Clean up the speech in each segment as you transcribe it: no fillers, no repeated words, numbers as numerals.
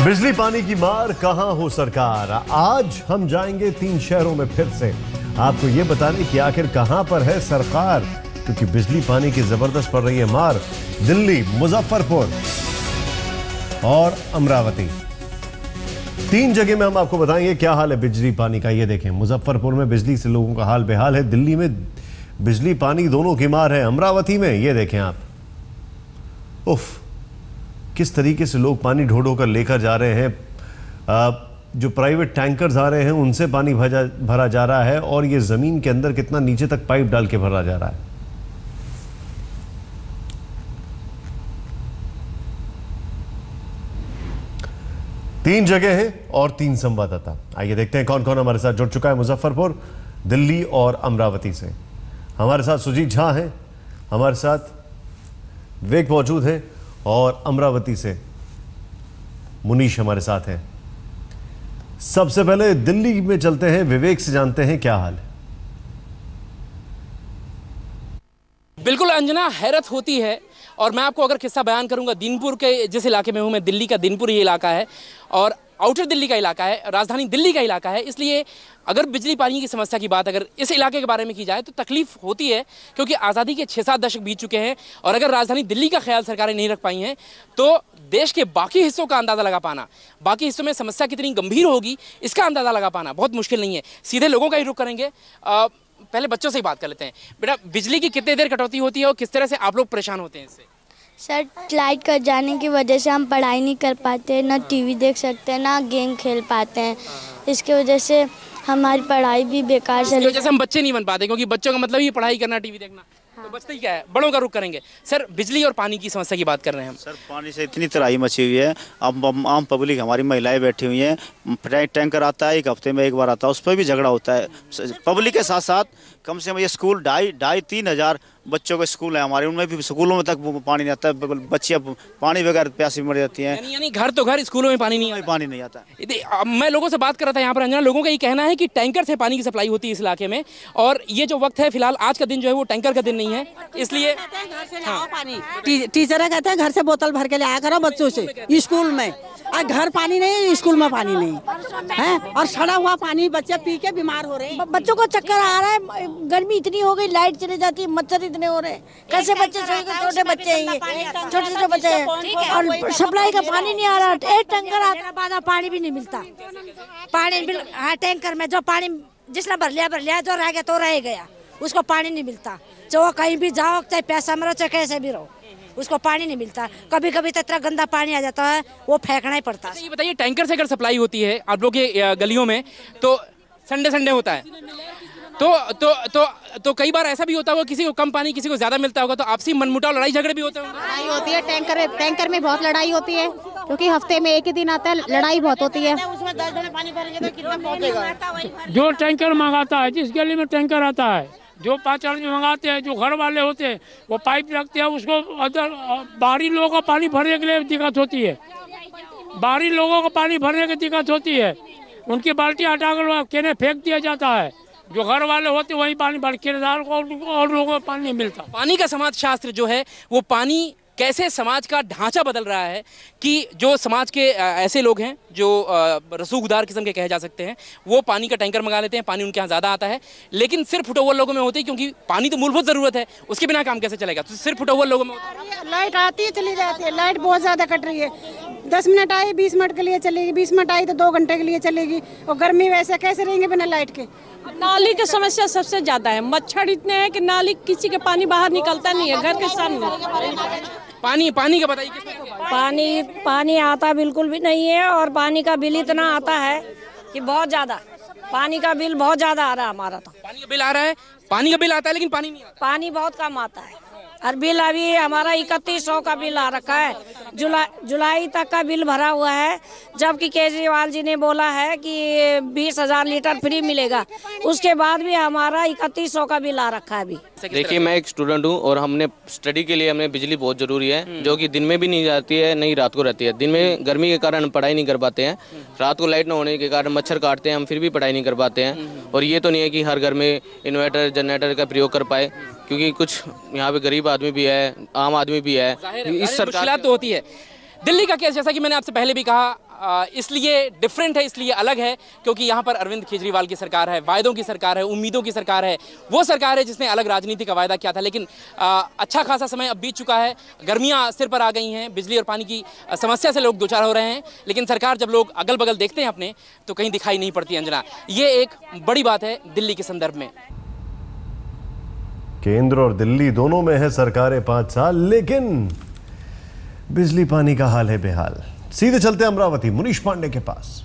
बिजली पानी की मार कहां हो सरकार। आज हम जाएंगे 3 शहरों में फिर से आपको यह बताने कि आखिर कहां पर है सरकार, क्योंकि बिजली पानी की जबरदस्त पड़ रही है मार। दिल्ली, मुजफ्फरपुर और अमरावती, 3 जगह में हम आपको बताएंगे क्या हाल है बिजली पानी का। ये देखें, मुजफ्फरपुर में बिजली से लोगों का हाल बेहाल है, दिल्ली में बिजली पानी दोनों की मार है, अमरावती में ये देखें आप, उफ, किस तरीके से लोग पानी ढो ढो कर लेकर जा रहे हैं। जो प्राइवेट टैंकर्स आ रहे हैं उनसे पानी भरा जा रहा है और ये जमीन के अंदर कितना नीचे तक पाइप डाल के भरा जा रहा है। तीन जगह है और 3 संवाददाता। आइए देखते हैं कौन कौन हमारे साथ जुड़ चुका है मुजफ्फरपुर, दिल्ली और अमरावती से। हमारे साथ सुजीत झा हैं, हमारे साथ विवेक मौजूद है और अमरावती से मुनीश हमारे साथ हैं। सबसे पहले दिल्ली में चलते हैं, विवेक से जानते हैं क्या हाल है। बिल्कुल अंजना, हैरत होती है। और मैं आपको अगर किस्सा बयान करूंगा, दीनपुर के जिस इलाके में हूं मैं, दिल्ली का दीनपुर ये इलाका है और आउटर दिल्ली का इलाका है, राजधानी दिल्ली का इलाका है। इसलिए अगर बिजली पानी की समस्या की बात अगर इस इलाके के बारे में की जाए तो तकलीफ होती है, क्योंकि आज़ादी के 6-7 दशक बीत चुके हैं और अगर राजधानी दिल्ली का ख्याल सरकारें नहीं रख पाई हैं तो देश के बाकी हिस्सों का अंदाज़ा लगा पाना, बाकी हिस्सों में समस्या कितनी गंभीर होगी इसका अंदाज़ा लगा पाना बहुत मुश्किल नहीं है। सीधे लोगों का ही रुख करेंगे। पहले बच्चों से ही बात कर लेते हैं। बेटा, बिजली की कितनी देर कटौती होती है और किस तरह से आप लोग परेशान होते हैं इससे? सर, लाइट कट जाने की वजह से हम पढ़ाई नहीं कर पाते, ना टीवी देख सकते हैं, ना गेम खेल पाते हैं। इसकी वजह से हमारी पढ़ाई भी बेकार चली। इसकी वजह से हम बच्चे नहीं बन पाते, क्योंकि बच्चों का मतलब ही पढ़ाई करना, टीवी देखना। तो बचते ही क्या है, बड़ों का रुख करेंगे। सर, बिजली और पानी की समस्या की बात कर रहे हैं हम। सर, पानी से इतनी तराही मची हुई है, आम पब्लिक हमारी महिलाएं बैठी हुई हैं। टैंकर आता है, 1 हफ्ते में 1 बार आता है, उस पर भी झगड़ा होता है। पब्लिक के साथ साथ कम से कम ये स्कूल 2,500-3 हज़ार बच्चों के स्कूल हैं हमारे, उनमें भी स्कूलों में तक पानी नहीं आता है। बच्चियाँ पानी बगैर प्यासी मर जाती हैं। यानी घर तो घर, स्कूलों में पानी नहीं आता। मैं लोगों से बात कर रहा था यहाँ पर अंजना, लोगों का ये कहना है कि टैंकर से पानी की सप्लाई होती है इस इलाके में और ये जो वक्त है फिलहाल आज का दिन जो है वो टैंकर का दिन नहीं है, इसलिए टीचर कहते हैं घर से बोतल भर के ले आया करो बच्चों से स्कूल में। और घर पानी नहीं, स्कूल में पानी नहीं है और सड़ा हुआ पानी बच्चे पी के बीमार हो रहे हैं। बच्चों को चक्कर आ रहा है, गर्मी इतनी हो गई, लाइट चली जाती है, मच्छर इतने हो रहे हैं, कैसे बच्चे सोएंगे? छोटे बच्चे हैं, छोटे बच्चे हैं और सप्लाई का पानी नहीं आ रहा। 1 टैंकर आता, पानी भी नहीं मिलता। पानी टैंकर में जो पानी जिसने भर लिया, जो रह गया तो रह गया, उसको पानी नहीं मिलता। जो कहीं भी जाओ, चाहे पैसा मरो चाहे कैसे भी रहो, उसको पानी नहीं मिलता। कभी कभी तो इतना गंदा पानी आ जाता है वो फेंकना ही पड़ता है। ये बताइए, टैंकर से अगर सप्लाई होती है आप लोग के गलियों में तो संडे होता है तो कई बार ऐसा भी होता होगा, किसी को कम पानी किसी को ज्यादा मिलता होगा, तो आपसी मनमुटाव, लड़ाई झगड़े भी होते होंगे। लड़ाई होती है, टैंकर में बहुत लड़ाई होती है, क्योंकि हफ्ते में 1 ही दिन आता है, लड़ाई बहुत होती है। उसमें 10 जने पानी भरेंगे तो कितना पहुंचेगा? जो टैंकर मंगाता है, जिस गली में टैंकर आता है, जो 5 आदमी मंगाते हैं, जो घर वाले होते हैं वो पाइप रखते हैं, उसको अदर बाहरी लोगों का पानी भरने के लिए दिक्कत होती है। बाहरी लोगों को पानी भरने की दिक्कत होती है, उनकी बाल्टी हटाकर केने फेंक दिया जाता है। जो घर वाले होते वही पानी भर, किराएदार को और लोगों को पानी नहीं मिलता। पानी का समाज शास्त्र जो है वो पानी कैसे समाज का ढांचा बदल रहा है कि जो समाज के ऐसे लोग हैं जो रसूखदार किस्म के कहे जा सकते हैं, वो पानी का टैंकर मंगा लेते हैं, पानी उनके यहाँ ज़्यादा आता है, लेकिन सिर्फ फुटओवर लोगों में होती है, क्योंकि पानी तो मूलभूत ज़रूरत है, उसके बिना काम कैसे चलेगा? तो सिर्फ फुटओवर लोगों में होता है। लाइट आती है चली जाती है, लाइट बहुत ज़्यादा कट रही है। 10 मिनट आई 20 मिनट के लिए चलेगी, 20 मिनट आई तो 2 घंटे के लिए चलेगी, और गर्मी वैसे कैसे रहेंगे बिना लाइट के? नाली की समस्या सबसे ज्यादा है, मच्छर इतने हैं कि नाली किसी के पानी बाहर निकलता नहीं है घर के सामने। पानी का बताइए। पानी आता बिल्कुल भी नहीं है और पानी का बिल इतना आता है कि बहुत ज्यादा, पानी का बिल बहुत ज्यादा आ रहा है हमारा। तो पानी का बिल आ रहा है, पानी का बिल आता है लेकिन पानी नहीं आता। पानी बहुत कम आता है और बिल अभी हमारा 3100 का बिल आ रखा है। जुलाई तक का बिल भरा हुआ है, जबकि केजरीवाल जी ने बोला है कि 20,000 लीटर फ्री मिलेगा, उसके बाद भी हमारा 3100 का बिल आ रखा है अभी। देखिए, मैं एक स्टूडेंट हूँ और हमने स्टडी के लिए हमें बिजली बहुत ज़रूरी है, जो कि दिन में भी नहीं जाती है, नहीं रात को रहती है। दिन में गर्मी के कारण हम पढ़ाई नहीं कर पाते हैं, रात को लाइट न होने के कारण मच्छर काटते हैं, हम फिर भी पढ़ाई नहीं कर पाते हैं। और ये तो नहीं है कि हर घर में इन्वर्टर जनरेटर का प्रयोग कर पाए, क्योंकि कुछ यहाँ पे गरीब आदमी भी है, आम आदमी भी है। इस सरकार तो होती है। दिल्ली का केस, जैसा कि मैंने आपसे पहले भी कहा, इसलिए डिफरेंट है, इसलिए अलग है क्योंकि यहाँ पर अरविंद केजरीवाल की सरकार है, वायदों की सरकार है, उम्मीदों की सरकार है। वो सरकार है जिसने अलग राजनीति का वायदा किया था, लेकिन अच्छा खासा समय अब बीत चुका है, गर्मियाँ सिर पर आ गई हैं, बिजली और पानी की समस्या से लोग दो चार हो रहे हैं, लेकिन सरकार जब लोग अगल बगल देखते हैं अपने तो कहीं दिखाई नहीं पड़ती। अंजना, ये एक बड़ी बात है दिल्ली के संदर्भ में। केंद्र और दिल्ली दोनों में है सरकारें 5 साल, लेकिन बिजली पानी का हाल है बेहाल। सीधे चलते अमरावती, मुनीश पांडे के पास।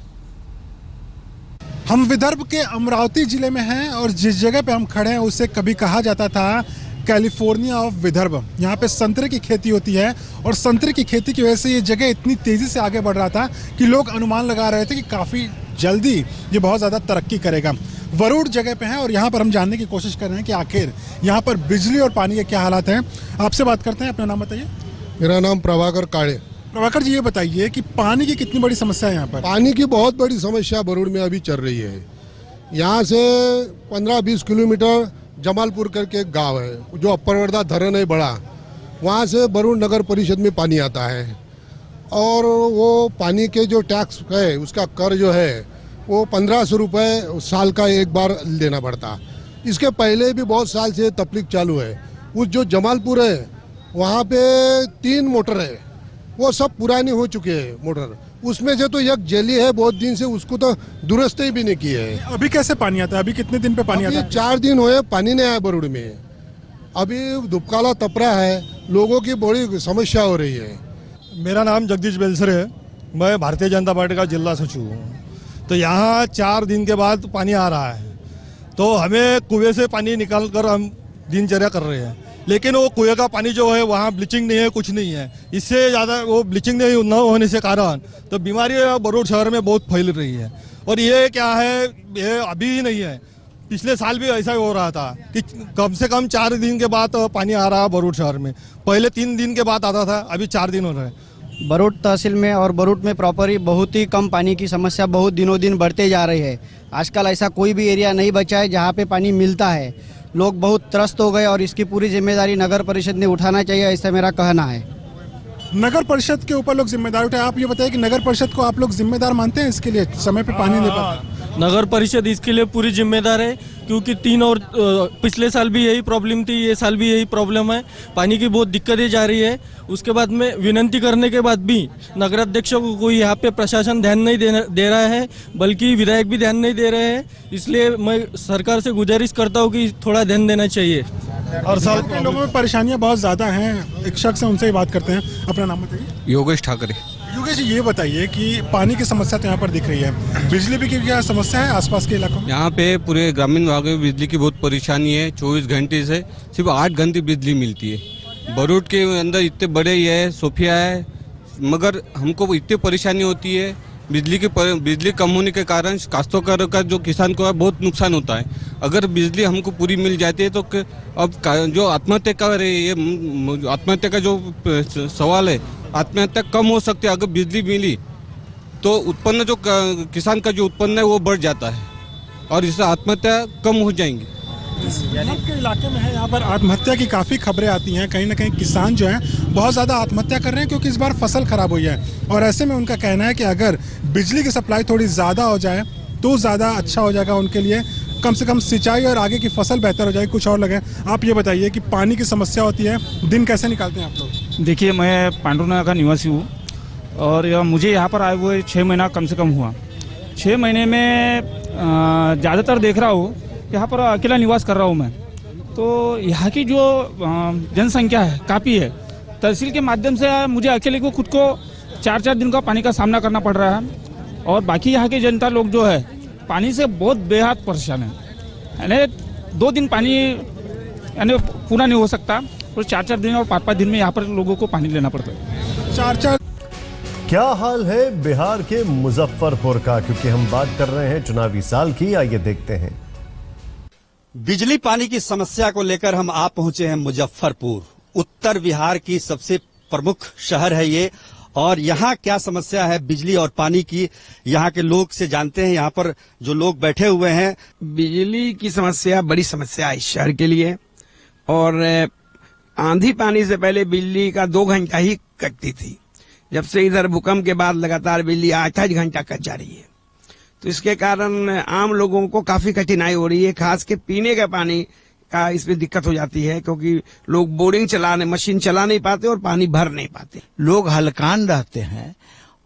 हम विदर्भ के अमरावती जिले में हैं और जिस जगह पे हम खड़े हैं उसे कभी कहा जाता था कैलिफोर्निया ऑफ विदर्भ। यहाँ पे संतरे की खेती होती है और संतरे की खेती की वजह से ये जगह इतनी तेज़ी से आगे बढ़ रहा था कि लोग अनुमान लगा रहे थे कि काफ़ी जल्दी ये बहुत ज़्यादा तरक्की करेगा। वरुड़ जगह पे हैं और यहाँ पर हम जानने की कोशिश कर रहे हैं कि आखिर यहाँ पर बिजली और पानी के क्या हालात हैं। आपसे बात करते हैं, अपना नाम बताइए। मेरा नाम प्रभाकर काड़े। प्रभाकर जी, ये बताइए कि पानी की कितनी बड़ी समस्या है यहाँ पर? पानी की बहुत बड़ी समस्या वरुड़ में अभी चल रही है। यहाँ से 15-20 किलोमीटर जमालपुर करके एक गांव है जो अपर वर्धा धरन है बड़ा, वहाँ से वरुड़ नगर परिषद में पानी आता है और वो पानी के जो टैक्स है उसका कर जो है वो 1500 रुपये साल का एक बार देना पड़ता। इसके पहले भी बहुत साल से तकलीफ चालू है। उस जो जमालपुर है वहाँ पे 3 मोटर है, वो सब पुरानी हो चुके हैं मोटर। उसमें से तो एक जली है बहुत दिन से, उसको तो दुरुस्त ही भी नहीं किए है। अभी कैसे पानी आता है? अभी कितने दिन पे पानी आता है? 4 दिन हुए पानी नहीं आया वरुड़ में। अभी दुबकाला तपरा है, लोगों की बड़ी समस्या हो रही है। मेरा नाम जगदीश बेलसर है, मैं भारतीय जनता पार्टी का जिला सचिव हूँ। तो यहाँ 4 दिन के बाद पानी आ रहा है, तो हमें कुएं से पानी निकाल कर हम दिनचर्या कर रहे हैं, लेकिन वो कुएं का पानी जो है वहाँ ब्लीचिंग नहीं है, कुछ नहीं है। इससे ज़्यादा वो ब्लीचिंग नहीं न होने से कारण तो बीमारी वरुड़ शहर में बहुत फैल रही है। और ये क्या है, ये अभी ही नहीं है, पिछले साल भी ऐसा ही हो रहा था कि कम से कम 4 दिन के बाद पानी आ रहा है वरुड़ शहर में। पहले 3 दिन के बाद आता था, अभी 4 दिन हो रहे हैं। वरुड़ तहसील में और वरुड़ में प्रॉपर ही बहुत ही कम पानी की समस्या बहुत दिनों दिन बढ़ते जा रही है। आजकल ऐसा कोई भी एरिया नहीं बचा है जहाँ पे पानी मिलता है। लोग बहुत त्रस्त हो गए और इसकी पूरी जिम्मेदारी नगर परिषद ने उठाना चाहिए, ऐसा मेरा कहना है। नगर परिषद के ऊपर लोग जिम्मेदार उठाए। आप ये बताइए कि नगर परिषद को आप लोग जिम्मेदार मानते हैं इसके लिए समय पे पानी दे पाते? नगर परिषद इसके लिए पूरी जिम्मेदार है, क्योंकि 3 और पिछले साल भी यही प्रॉब्लम थी, ये साल भी यही प्रॉब्लम है। पानी की बहुत दिक्कतें जा रही है। उसके बाद में विनती करने के बाद भी नगराध्यक्षों को कोई यहाँ पे प्रशासन ध्यान नहीं दे रहा है, बल्कि विधायक भी ध्यान नहीं दे रहे हैं। इसलिए मैं सरकार से गुजारिश करता हूँ कि थोड़ा ध्यान देना चाहिए। हर साल लोगों में परेशानियाँ बहुत ज़्यादा हैं। एक शख्स है, उनसे ही बात करते हैं। अपना नाम बताइए। योगेश ठाकरे। योगेश जी, ये बताइए कि पानी की समस्या तो यहाँ पर दिख रही है, बिजली भी की क्या समस्या है आसपास के इलाकों में? यहाँ पे पूरे ग्रामीण भाग में बिजली की बहुत परेशानी है। 24 घंटे से सिर्फ 8 घंटे बिजली मिलती है। वरुड़ के अंदर इतने बड़े ही है, सोफिया है, मगर हमको इतनी परेशानी होती है। बिजली कम होने के कारण काश्तकार का जो किसान को है बहुत नुकसान होता है। अगर बिजली हमको पूरी मिल जाती है तो अब जो आत्महत्या का ये आत्महत्या का जो सवाल है, आत्महत्या कम हो सकती है। अगर बिजली मिली तो उत्पन्न जो किसान का जो उत्पन्न है वो बढ़ जाता है और इससे आत्महत्या कम हो जाएंगी। के इलाके में है, यहाँ पर आत्महत्या की काफ़ी खबरें आती हैं। कहीं ना कहीं किसान जो हैं बहुत ज़्यादा आत्महत्या कर रहे हैं क्योंकि इस बार फसल खराब हुई है और ऐसे में उनका कहना है कि अगर बिजली की सप्लाई थोड़ी ज़्यादा हो जाए तो ज़्यादा अच्छा हो जाएगा उनके लिए। कम से कम सिंचाई और आगे की फसल बेहतर हो जाएगी, कुछ और लगे। आप ये बताइए कि पानी की समस्या होती है, दिन कैसे निकालते हैं आप लोग? देखिए, मैं पांडुना का निवासी हूँ और मुझे यहाँ पर आए हुए 6 महीना कम से कम हुआ। 6 महीने में ज़्यादातर देख रहा हूँ यहाँ पर अकेला निवास कर रहा हूँ मैं, तो यहाँ की जो जनसंख्या है काफ़ी है। तहसील के माध्यम से मुझे अकेले को खुद को 4-4 दिन का पानी का सामना करना पड़ रहा है और बाकी यहाँ की जनता लोग जो है पानी से बहुत बेहद परेशान है। यानी 2 दिन पानी यानी पूरा नहीं हो सकता और 4-4 दिन और 5-5 दिन में यहाँ पर लोगों को पानी लेना पड़ता है। 4-4 क्या हाल है बिहार के मुजफ्फरपुर का, क्योंकि हम बात कर रहे हैं चुनावी साल की। आइए देखते हैं। बिजली पानी की समस्या को लेकर हम आप पहुंचे हैं मुजफ्फरपुर। उत्तर बिहार की सबसे प्रमुख शहर है ये, और यहाँ क्या समस्या है बिजली और पानी की, यहाँ के लोग से जानते हैं। यहाँ पर जो लोग बैठे हुए हैं, बिजली की समस्या बड़ी समस्या है इस शहर के लिए। और आंधी पानी से पहले बिजली का 2 घंटा ही कटती थी, जब से इधर भूकंप के बाद लगातार बिजली 8-8 घंटा कट जा रही है, तो इसके कारण आम लोगों को काफी कठिनाई हो रही है। खास के पीने का पानी का इसमें दिक्कत हो जाती है, क्योंकि लोग बोरिंग मशीन चला नहीं पाते और पानी भर नहीं पाते। लोग हलकान रहते हैं,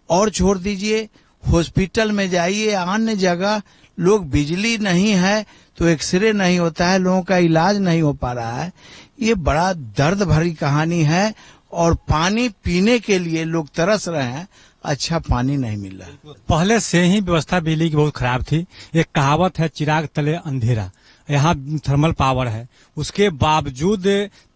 और छोड़ दीजिए हॉस्पिटल में जाइए, अन्य जगह लोग बिजली नहीं है तो एक्सरे नहीं होता है, लोगों का इलाज नहीं हो पा रहा है। ये बड़ा दर्द भरी कहानी है, और पानी पीने के लिए लोग तरस रहे हैं, अच्छा पानी नहीं मिल रहा है। पहले से ही व्यवस्था बिजली की बहुत खराब थी। एक कहावत है, चिराग तले अंधेरा। यहाँ थर्मल पावर है, उसके बावजूद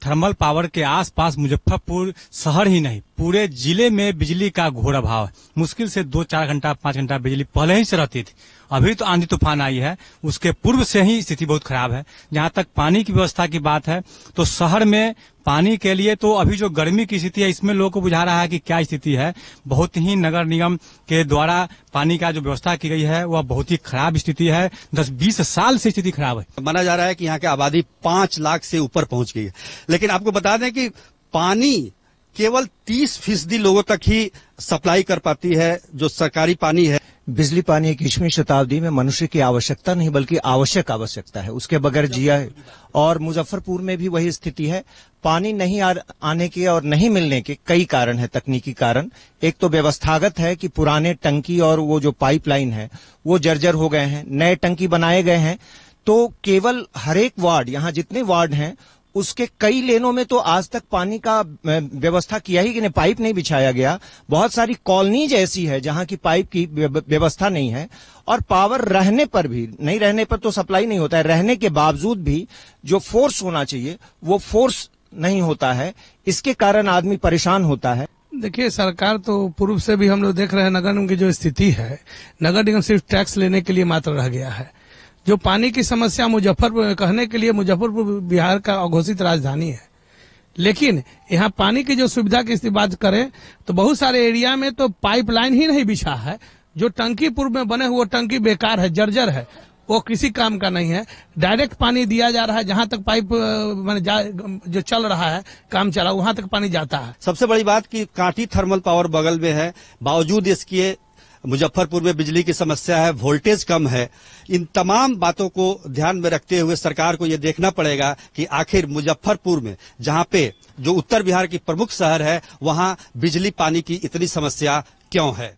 थर्मल पावर के आसपास मुजफ्फरपुर शहर ही नहीं पूरे जिले में बिजली का घोर अभाव है। मुश्किल से 2-4 घंटा 5 घंटा बिजली पहले ही से रहती थी। अभी तो आंधी तूफान आई है, उसके पूर्व से ही स्थिति बहुत खराब है। जहाँ तक पानी की व्यवस्था की बात है, तो शहर में पानी के लिए तो अभी जो गर्मी की स्थिति है, इसमें लोगों को बुझा रहा है कि क्या स्थिति है। बहुत ही नगर निगम के द्वारा पानी का जो व्यवस्था की गई है वह बहुत ही खराब स्थिति है। 10-20 साल से स्थिति खराब है। माना जा रहा है कि यहाँ की आबादी 5 लाख से ऊपर पहुंच गई है, लेकिन आपको बता दें कि पानी केवल 30% लोगों तक ही सप्लाई कर पाती है, जो सरकारी पानी है। बिजली पानी 21वीं शताब्दी में मनुष्य की आवश्यकता नहीं बल्कि आवश्यकता है, उसके बगैर जिया है। और मुजफ्फरपुर में भी वही स्थिति है। पानी नहीं आने के और नहीं मिलने के कई कारण है, तकनीकी कारण। एक तो व्यवस्थागत है कि पुराने टंकी और वो जो पाइपलाइन है वो जर्जर हो गए हैं, नए टंकी बनाए गए हैं। तो केवल हर एक वार्ड, यहाँ जितने वार्ड हैं उसके कई लेनों में तो आज तक पानी का व्यवस्था किया ही कि नहीं, पाइप नहीं बिछाया गया। बहुत सारी कॉलोनीज ऐसी है जहां की पाइप की व्यवस्था नहीं है, और पावर रहने पर भी, नहीं रहने पर तो सप्लाई नहीं होता है, रहने के बावजूद भी जो फोर्स होना चाहिए वो फोर्स नहीं होता है। इसके कारण आदमी परेशान होता है। देखिए, सरकार तो पूर्व से भी हम लोग देख रहे हैं, नगर निगम की जो स्थिति है, नगर निगम सिर्फ टैक्स लेने के लिए मात्र रह गया है। जो पानी की समस्या मुजफ्फरपुर कहने के लिए, मुजफ्फरपुर बिहार का अघोषित राजधानी है, लेकिन यहाँ पानी की जो सुविधा की बात करें तो बहुत सारे एरिया में तो पाइपलाइन ही नहीं बिछा है। जो टंकी पूर्व में बने हुए टंकी बेकार है, जर्जर है, वो किसी काम का नहीं है। डायरेक्ट पानी दिया जा रहा है, जहां तक पाइप जो चल रहा है, काम चला, वहां तक पानी जाता है। सबसे बड़ी बात कि कांटी थर्मल पावर बगल में है, बावजूद इसके मुजफ्फरपुर में बिजली की समस्या है, वोल्टेज कम है। इन तमाम बातों को ध्यान में रखते हुए सरकार को यह देखना पड़ेगा कि आखिर मुजफ्फरपुर में, जहां पे जो उत्तर बिहार की प्रमुख शहर है, वहां बिजली पानी की इतनी समस्या क्यों है।